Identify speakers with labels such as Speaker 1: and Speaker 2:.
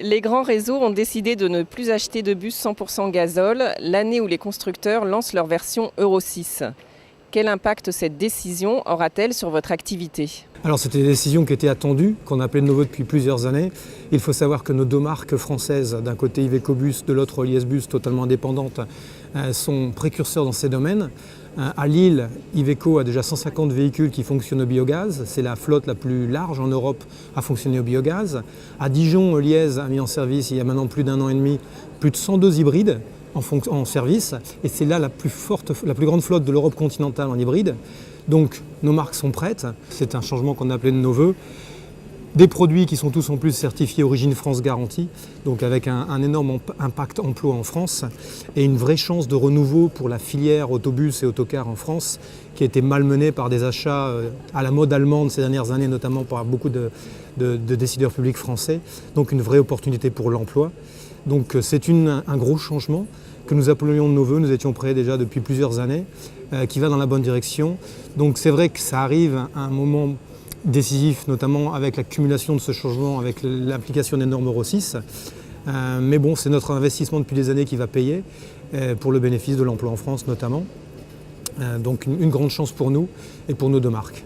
Speaker 1: Les grands réseaux ont décidé de ne plus acheter de bus 100% gazole l'année où les constructeurs lancent leur version Euro 6. Quel impact cette décision aura-t-elle sur votre activité ?
Speaker 2: Alors c'était des décisions qui étaient attendues, qu'on appelait de nos voeux depuis plusieurs années. Il faut savoir que nos deux marques françaises, d'un côté Iveco Bus, de l'autre Lies Bus, totalement indépendantes, sont précurseurs dans ces domaines. À Lille, Iveco a déjà 150 véhicules qui fonctionnent au biogaz. C'est la flotte la plus large en Europe à fonctionner au biogaz. À Dijon, Liège a mis en service il y a maintenant plus d'1 an et demi plus de 102 hybrides en service. Et c'est là la plus grande flotte de l'Europe continentale en hybride. Donc nos marques sont prêtes. C'est un changement qu'on a appelé de nos voeux. Des produits qui sont tous en plus certifiés Origine France Garantie, donc avec un énorme impact emploi en France et une vraie chance de renouveau pour la filière autobus et autocars en France qui a été malmenée par des achats à la mode allemande ces dernières années, notamment par beaucoup de décideurs publics français. Donc une vraie opportunité pour l'emploi. Donc c'est un gros changement que nous appelions de nos voeux, nous étions prêts déjà depuis plusieurs années, qui va dans la bonne direction. Donc c'est vrai que ça arrive à un moment décisif, notamment avec l'accumulation de ce changement, avec l'application des normes Euro 6. Mais bon, c'est notre investissement depuis des années qui va payer, pour le bénéfice de l'emploi en France notamment. Donc une grande chance pour nous et pour nos deux marques.